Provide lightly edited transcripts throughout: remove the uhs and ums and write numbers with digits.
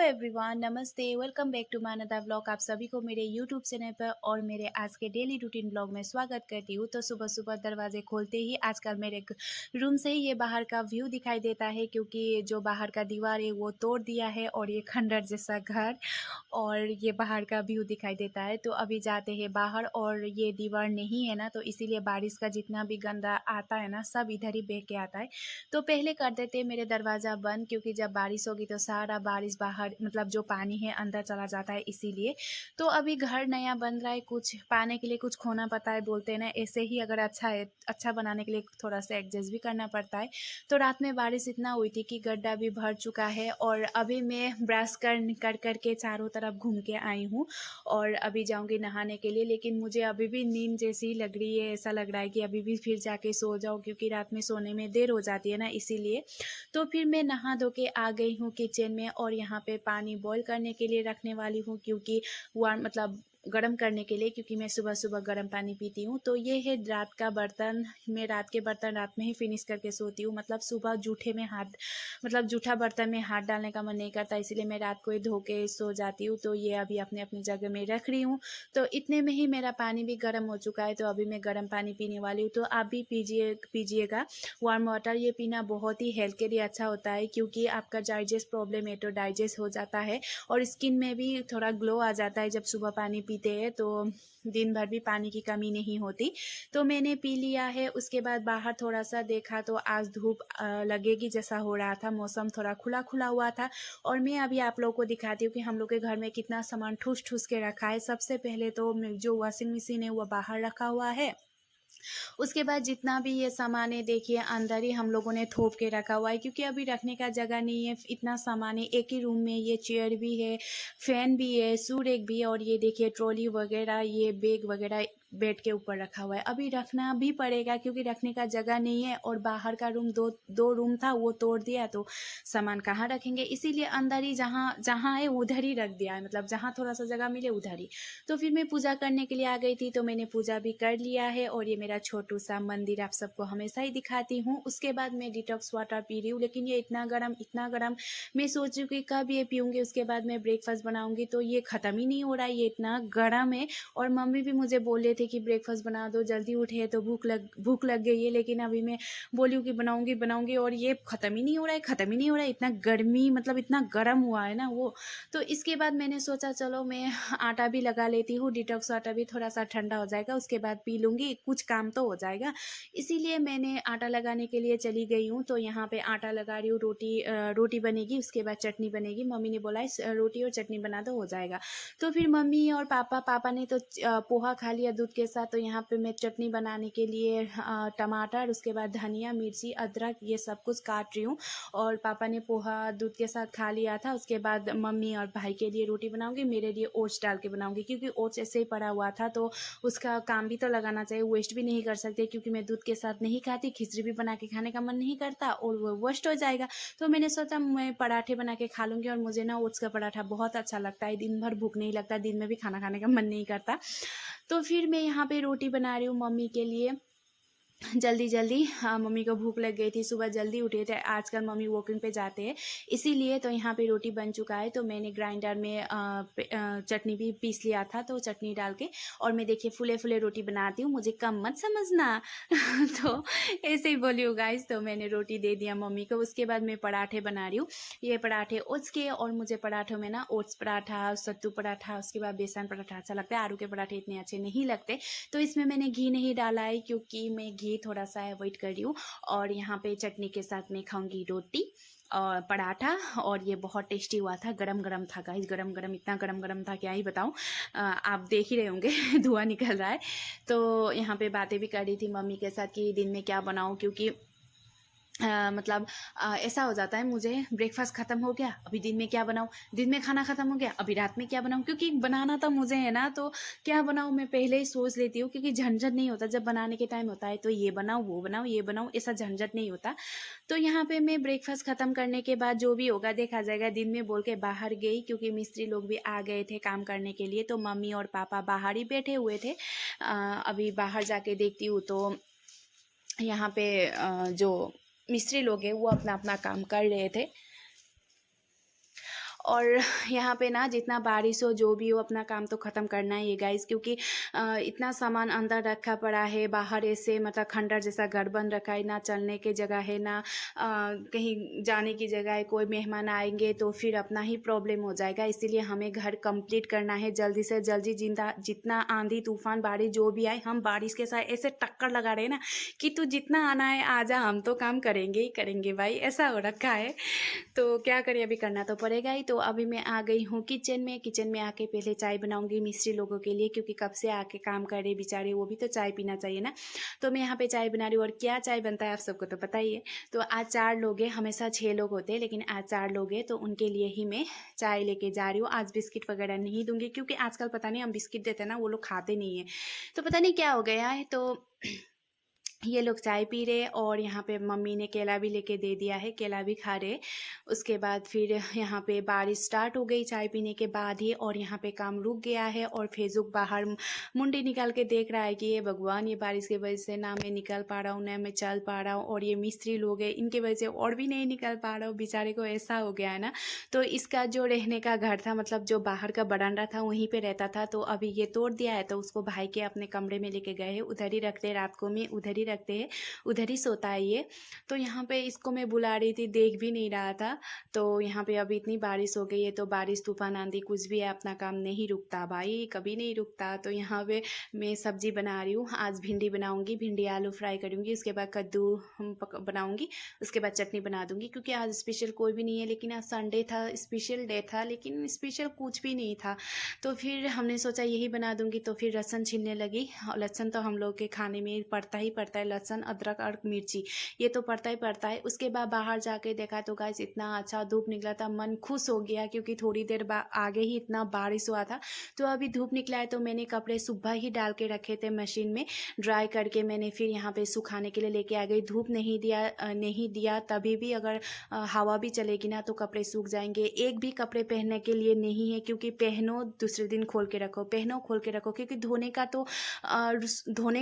Everyone, नमस्ते। Welcome back to my another vlog. आप सभी को मेरे यूट्यूब चैनल पर और मेरे आज के डेली रूटीन व्लॉग में स्वागत करती हूँ। तो सुबह सुबह दरवाजे खोलते ही आजकल मेरे रूम से ही ये बाहर का व्यू दिखाई देता है, क्योंकि जो बाहर का दीवार है वो तोड़ दिया है और ये खंडर जैसा घर और ये बाहर का व्यू दिखाई देता है। तो अभी जाते हैं बाहर और ये दीवार नहीं है ना, तो इसीलिए बारिश का जितना भी गंदा आता है ना सब इधर ही बह के आता है। तो पहले कर देते मेरे दरवाज़ा बंद, क्योंकि जब बारिश होगी तो सारा बारिश बाहर मतलब जो पानी है अंदर चला जाता है, इसीलिए। तो अभी घर नया बन रहा है, कुछ पाने के लिए कुछ खोना पड़ता है, बोलते हैं ना। ऐसे ही अगर अच्छा है, अच्छा बनाने के लिए थोड़ा सा एडजस्ट भी करना पड़ता है। तो रात में बारिश इतना हुई थी कि गड्ढा भी भर चुका है और अभी मैं ब्रश कर के चारों तरफ घूम के आई हूँ और अभी जाऊँगी नहाने के लिए। लेकिन मुझे अभी भी नींद जैसी लग रही है, ऐसा लग रहा है कि अभी भी फिर जाके सो जाऊँ, क्योंकि रात में सोने में देर हो जाती है ना, इसीलिए। तो फिर मैं नहा धो के आ गई हूँ किचन में और यहाँ पे पानी बॉईल करने के लिए रखने वाली हूँ, क्योंकि वार्म मतलब गर्म करने के लिए, क्योंकि मैं सुबह सुबह गर्म पानी पीती हूँ। तो ये है रात का बर्तन। मैं रात के बर्तन रात में ही फिनिश करके सोती हूँ, मतलब सुबह जूठे में हाथ मतलब जूठा बर्तन में हाथ डालने का मन नहीं करता, इसीलिए मैं रात को ही धो के सो जाती हूँ। तो ये अभी अपने अपनी जगह में रख रही हूँ। तो इतने में ही मेरा पानी भी गर्म हो चुका है, तो अभी मैं गर्म पानी पीने वाली हूँ। तो आप भी पीजिएगा वार्म वाटर। ये पीना बहुत ही हेल्थ के लिए अच्छा होता है, क्योंकि आपका डाइजेस्ट प्रॉब्लम है तो डाइजेस्ट हो जाता है और स्किन में भी थोड़ा ग्लो आ जाता है जब सुबह पानी पीते हैं। तो दिन भर भी पानी की कमी नहीं होती। तो मैंने पी लिया है। उसके बाद बाहर थोड़ा सा देखा तो आज धूप लगेगी जैसा हो रहा था, मौसम थोड़ा खुला खुला हुआ था। और मैं अभी आप लोगों को दिखाती हूँ कि हम लोग के घर में कितना सामान ठूस ठूस के रखा है। सबसे पहले तो जो वॉशिंग मशीन है वो बाहर रखा हुआ है। उसके बाद जितना भी ये सामान है देखिए अंदर ही हम लोगों ने थोप के रखा हुआ है, क्योंकि अभी रखने का जगह नहीं है। इतना सामान है एक ही रूम में। ये चेयर भी है, फैन भी है, सू रैक भी है और ये देखिए ट्रॉली वगैरह, ये बैग वगैरह बेड के ऊपर रखा हुआ है। अभी रखना भी पड़ेगा, क्योंकि रखने का जगह नहीं है और बाहर का रूम दो दो रूम था वो तोड़ दिया, तो सामान कहाँ रखेंगे, इसीलिए अंदर ही जहाँ जहाँ है उधर ही रख दिया है, मतलब जहाँ थोड़ा सा जगह मिले उधर ही। तो फिर मैं पूजा करने के लिए आ गई थी, तो मैंने पूजा भी कर लिया है और ये मेरा छोटू सा मंदिर आप सबको हमेशा ही दिखाती हूँ। उसके बाद मैं डिटॉक्स वाटर पी रही हूँ, लेकिन ये इतना गर्म मैं सोच रही हूँ कि कब ये पीऊँगी। उसके बाद मैं ब्रेकफास्ट बनाऊँगी, तो ये ख़त्म ही नहीं हो रहा है, ये इतना गर्म है। और मम्मी भी मुझे बोल रहे थे कि ब्रेकफास्ट बना दो, जल्दी उठे तो भूख लग गई है। लेकिन अभी मैं बोली हूँ कि बनाऊँगी और ये ख़त्म ही नहीं हो रहा है, ख़त्म ही नहीं हो रहा है। इतना गर्मी मतलब इतना गर्म हुआ है ना वो। तो इसके बाद मैंने सोचा चलो मैं आटा भी लगा लेती हूँ, डिटॉक्स आटा भी थोड़ा सा ठंडा हो जाएगा, उसके बाद पी लूँगी, कुछ काम तो हो जाएगा। इसीलिए मैंने आटा लगाने के लिए चली गई हूँ। तो यहाँ पे आटा लगा रही हूँ। रोटी बनेगी, उसके बाद चटनी बनेगी। मम्मी ने बोला है रोटी और चटनी बना दो, हो जाएगा। तो फिर मम्मी और पापा ने तो पोहा खा लिया दूध के साथ। तो यहाँ पे मैं चटनी बनाने के लिए टमाटर, उसके बाद धनिया, मिर्ची, अदरक ये सब कुछ काट रही हूँ। और पापा ने पोहा दूध के साथ खा लिया था। उसके बाद मम्मी और भाई के लिए रोटी बनाऊंगी, मेरे लिए ओट्स डाल के बनाऊंगी, क्योंकि ओट्स ऐसे ही पड़ा हुआ था तो उसका काम भी तो लगाना चाहिए, वेस्ट भी नहीं कर सकते, क्योंकि मैं दूध के साथ नहीं खाती। खिचड़ी भी बना के खाने का मन नहीं करता और वो वेस्ट हो जाएगा। तो मैंने सोचा मैं पराठे बना के खा लूँगी। और मुझे ना ओट्स का पराठा बहुत अच्छा लगता है, दिन भर भूख नहीं लगता, दिन में भी खाना खाने का मन नहीं करता। तो फिर मैं यहाँ पे रोटी बना रही हूँ मम्मी के लिए जल्दी जल्दी। हाँ, मम्मी को भूख लग गई थी, सुबह जल्दी उठे थे। आजकल मम्मी वॉकिंग पे जाते हैं, इसीलिए। तो यहाँ पे रोटी बन चुका है, तो मैंने ग्राइंडर में चटनी भी पीस लिया था, तो चटनी डाल के और मैं देखिए फुले फुले रोटी बनाती हूँ, मुझे कम मत समझना। तो ऐसे ही बोली हूँ गाइस। तो मैंने रोटी दे दिया मम्मी को। उसके बाद मैं पराठे बना रही हूँ। ये पराठे ओट्स के, और मुझे पराठों में ना ओट्स पराठा, सत्तू पराठा, उसके बाद बेसन पराठा अच्छा लगता है। आलू के पराठे इतने अच्छे नहीं लगते। तो इसमें मैंने घी नहीं डाला है, क्योंकि मैं घी थोड़ा सा अवॉइड कर रही हूँ। और यहाँ पे चटनी के साथ मैं खाऊंगी रोटी और पराठा। और ये बहुत टेस्टी हुआ था, गरम गरम था गाइस, गरम गरम, इतना गरम गरम था क्या ही बताऊँ। आप देख ही रहे होंगे धुआं निकल रहा है। तो यहाँ पे बातें भी कर रही थी मम्मी के साथ कि दिन में क्या बनाऊँ, क्योंकि मतलब ऐसा हो जाता है मुझे, ब्रेकफास्ट ख़त्म हो गया, अभी दिन में क्या बनाऊँ, दिन में खाना ख़त्म हो गया, अभी रात में क्या बनाऊँ, क्योंकि बनाना तो मुझे है ना। तो क्या बनाऊँ मैं पहले ही सोच लेती हूँ, क्योंकि झंझट नहीं होता जब बनाने के टाइम होता है। तो ये बनाऊँ वो बनाऊँ ये बनाऊँ, ऐसा झंझट नहीं होता। तो यहाँ पे मैं ब्रेकफास्ट ख़त्म करने के बाद जो भी होगा देखा जाएगा। दिन में बोल के बाहर गई, क्योंकि मिस्त्री लोग भी आ गए थे काम करने के लिए। तो मम्मी और पापा बाहर ही बैठे हुए थे। अभी बाहर जाके देखती हूँ तो यहाँ पे जो मिस्त्री लोग हैं वो अपना अपना काम कर रहे थे। और यहाँ पे ना जितना बारिश हो जो भी हो अपना काम तो ख़त्म करना ही है गाइस, क्योंकि इतना सामान अंदर रखा पड़ा है, बाहर ऐसे मतलब खंडर जैसा घर बन रखा है, ना चलने की जगह है, ना कहीं जाने की जगह है। कोई मेहमान आएंगे तो फिर अपना ही प्रॉब्लम हो जाएगा, इसीलिए हमें घर कंप्लीट करना है जल्दी से जल्दी। जिंदा जितना आंधी तूफान बारिश जो भी आए, हम बारिश के साथ ऐसे टक्कर लगा रहे हैं ना कि तू जितना आना है आ जा, हम तो काम करेंगे ही करेंगे भाई, ऐसा हो रखा है। तो क्या करें, अभी करना तो पड़ेगा ही। तो अभी मैं आ गई हूँ किचन में आके पहले चाय बनाऊंगी मिस्त्री लोगों के लिए, क्योंकि कब से आके काम कर रहे बेचारे, वो भी तो चाय पीना चाहिए ना। तो मैं यहाँ पे चाय बना रही हूँ, और क्या चाय बनता है आप सबको तो पता ही है। तो आज 4 लोग हैं, हमेशा 6 लोग होते हैं लेकिन आज 4 लोग हैं, तो उनके लिए ही मैं चाय लेके जा रही हूँ। आज बिस्किट वगैरह नहीं दूंगी, क्योंकि आजकल पता नहीं हम बिस्किट देते हैं ना वो लोग खाते नहीं है, तो पता नहीं क्या हो गया है। तो ये लोग चाय पी रहे, और यहाँ पे मम्मी ने केला भी लेके दे दिया है, केला भी खा रहे। उसके बाद फिर यहाँ पे बारिश स्टार्ट हो गई चाय पीने के बाद ही, और यहाँ पे काम रुक गया है। और फेसबुक बाहर मुंडी निकाल के देख रहा है कि ये भगवान, ये बारिश की वजह से ना मैं निकल पा रहा हूँ ना मैं चल पा रहा हूँ, और ये मिस्त्री लोग हैं इनकी वजह से और भी नहीं निकल पा रहा हूँ, बेचारे को ऐसा हो गया है ना। तो इसका जो रहने का घर था, मतलब जो बाहर का बरामदा था वहीं पे रहता था, तो अभी ये तोड़ दिया है, तो उसको भाई के अपने कमरे में लेके गए हैं, उधर ही रखते, रात को में उधर ही रखते हैं, उधर ही सोता है ये। तो यहाँ पे इसको मैं बुला रही थी, देख भी नहीं रहा था। तो यहाँ पे अभी इतनी बारिश हो गई है, तो बारिश तूफान आंधी कुछ भी है, अपना काम नहीं रुकता भाई, कभी नहीं रुकता। तो यहाँ पे मैं सब्जी बना रही हूँ, आज भिंडी बनाऊंगी, भिंडी आलू फ्राई करूँगी, उसके बाद कद्दू बनाऊंगी, उसके बाद चटनी बना दूंगी, क्योंकि आज स्पेशल कोई भी नहीं है। लेकिन आज संडे था, स्पेशल डे था, लेकिन स्पेशल कुछ भी नहीं था। तो फिर हमने सोचा यही बना दूंगी, तो फिर लहसुन छीलने लगी। और लहसुन तो हम लोग के खाने में पड़ता ही पड़ता है, लहसुन अदरक और मिर्ची ये तो पड़ता ही पड़ता है। उसके बाद बाहर जाके देखा तो गाइस इतना अच्छा धूप निकला था, मन खुश हो गया, क्योंकि थोड़ी देर आगे ही इतना बारिश हुआ था। तो अभी धूप निकला है, तो मैंने कपड़े सुबह ही डाल के रखे थे मशीन में, ड्राई करके मैंने फिर यहाँ पे सुखाने के लिए लेके आ गई। धूप नहीं दिया तभी भी अगर हवा भी चलेगी ना तो कपड़े सूख जाएंगे। एक भी कपड़े पहनने के लिए नहीं है, क्योंकि पहनो दूसरे दिन खोल के रखो, पहनो खोल के रखो, क्योंकि धोने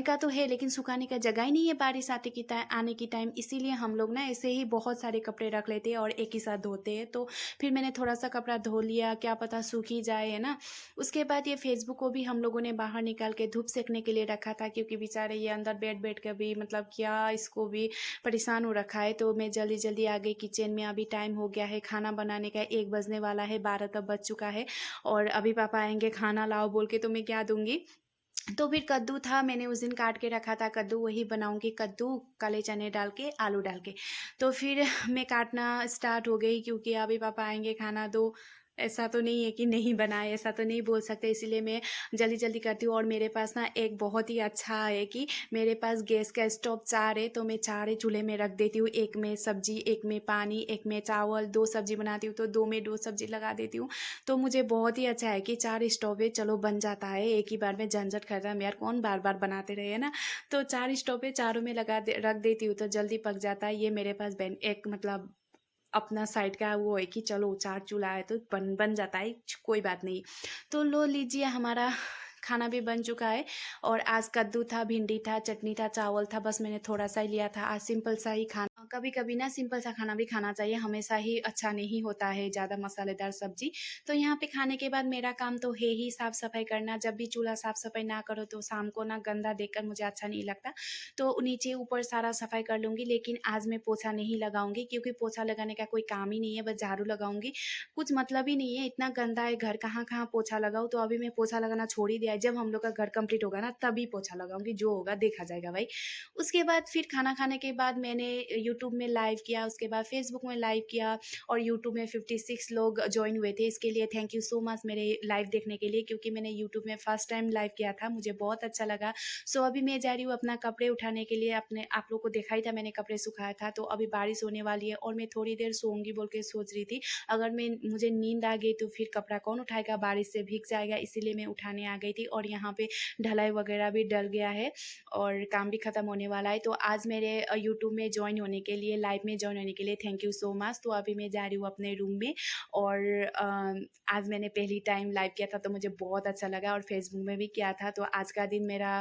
का तो है लेकिन सुखाने का जगह ही नहीं है बारिश आने की टाइम। इसीलिए हम लोग ना ऐसे ही बहुत सारे कपड़े रख लेते हैं और एक ही साथ धोते हैं। तो फिर मैंने थोड़ा सा कपड़ा धो लिया, क्या पता सूख ही जाए, है ना। उसके बाद ये फेसबुक को भी हम लोगों ने बाहर निकाल के धूप सेकने के लिए रखा था, क्योंकि बेचारे ये अंदर बैठ के भी मतलब क्या इसको भी परेशान हो रखा है। तो मैं जल्दी जल्दी आ गई किचन में, अभी टाइम हो गया है खाना बनाने का, 1 बजने वाला है, 12 तब बज चुका है। और अभी पापा आएंगे खाना लाओ बोल के, तो मैं क्या दूंगी। तो फिर कद्दू था, मैंने उस दिन काट के रखा था कद्दू, वही बनाऊंगी, कद्दू काले चने डाल के आलू डाल के। तो फिर मैं काटना स्टार्ट हो गई, क्योंकि अभी पापा आएंगे खाना दो, ऐसा तो नहीं है कि नहीं बनाए, ऐसा तो नहीं बोल सकते, इसीलिए मैं जल्दी जल्दी करती हूँ। और मेरे पास ना एक बहुत ही अच्छा है कि मेरे पास गैस का स्टोव 4 है, तो मैं 4 चूल्हे में रख देती हूँ, एक में सब्जी, एक में पानी, एक में चावल। 2 सब्जी बनाती हूँ तो 2 में 2 सब्जी लगा देती हूँ। तो मुझे बहुत ही अच्छा है कि 4 स्टोव है, चलो बन जाता है एक ही बार में, झंझट खत्म यार, कौन बार बार बनाते रहे, है ना। तो 4 स्टोव है, चारों में रख देती हूँ, तो जल्दी पक जाता है। ये मेरे पास एक मतलब अपना साइड का वो है कि चलो 4 चूल्हा है तो बन जाता है, कोई बात नहीं। तो लो लीजिए, हमारा खाना भी बन चुका है। और आज कद्दू था, भिंडी था, चटनी था, चावल था, बस मैंने थोड़ा सा ही लिया था। आज सिंपल सा ही खाना, कभी कभी ना सिंपल सा खाना भी खाना चाहिए, हमेशा ही अच्छा नहीं होता है ज़्यादा मसालेदार सब्जी। तो यहाँ पे खाने के बाद मेरा काम तो है ही साफ़ सफाई करना। जब भी चूल्हा साफ़ सफाई ना करो तो शाम को ना गंदा देखकर मुझे अच्छा नहीं लगता, तो नीचे ऊपर सारा सफाई कर लूँगी। लेकिन आज मैं पोछा नहीं लगाऊंगी, क्योंकि पोछा लगाने का कोई काम ही नहीं है, बस झाड़ू लगाऊंगी, कुछ मतलब ही नहीं है। इतना गंदा है घर, कहाँ कहाँ पोछा लगाऊँ। तो अभी मैं पोछा लगाना छोड़ ही दिया है, जब हम लोग का घर कंप्लीट होगा ना तभी पोछा लगाऊंगी, जो होगा देखा जाएगा भाई। उसके बाद फिर खाना खाने के बाद मैंने यूट्यूब में लाइव किया, उसके बाद फेसबुक में लाइव किया, और यूट्यूब में 56 लोग ज्वाइन हुए थे। इसके लिए थैंक यू सो मच मेरे लाइव देखने के लिए, क्योंकि मैंने यूट्यूब में फर्स्ट टाइम लाइव किया था, मुझे बहुत अच्छा लगा। सो अभी मैं जा रही हूँ अपना कपड़े उठाने के लिए। अपने आप लोग को देखा ही था मैंने कपड़े सुखाया था। तो अभी बारिश होने वाली है और मैं थोड़ी देर सोऊंगी बोल के सोच रही थी। अगर मुझे नींद आ गई तो फिर कपड़ा कौन उठाएगा, बारिश से भीग जाएगा, इसीलिए मैं उठाने आ गई थी। और यहाँ पे ढलाई वगैरह भी डल गया है और काम भी ख़त्म होने वाला है। तो आज मेरे यूट्यूब में ज्वाइन होने के लिए, लाइव में जॉइन होने के लिए थैंक यू सो मच। तो अभी मैं जा रही हूँ अपने रूम में और आज मैंने पहली टाइम लाइव किया था तो मुझे बहुत अच्छा लगा और फेसबुक में भी किया था। तो आज का दिन मेरा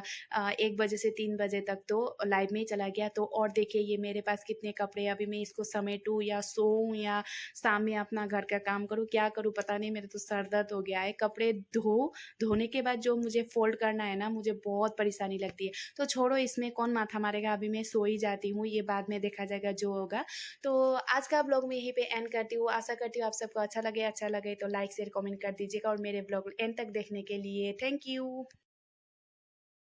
1 बजे से 3 बजे तक तो लाइव में ही चला गया। तो और देखिए ये मेरे पास कितने कपड़े हैं, अभी मैं इसको समेटूँ या सोऊँ या शाम में अपना घर का काम करूँ, क्या करूँ पता नहीं, मेरे तो सर दर्द हो गया है। कपड़े धोने के बाद जो मुझे फ़ोल्ड करना है ना, मुझे बहुत परेशानी लगती है। तो छोड़ो, इसमें कौन माथा मारेगा, अभी मैं सो ही जाती हूँ, ये बाद में देखा जाएगा जो होगा। तो आज का ब्लॉग मैं यहीं पे एंड करती हूँ। आशा करती हूँ आप सबको अच्छा लगे तो लाइक शेयर कमेंट कर दीजिएगा और मेरे ब्लॉग एंड तक देखने के लिए थैंक यू।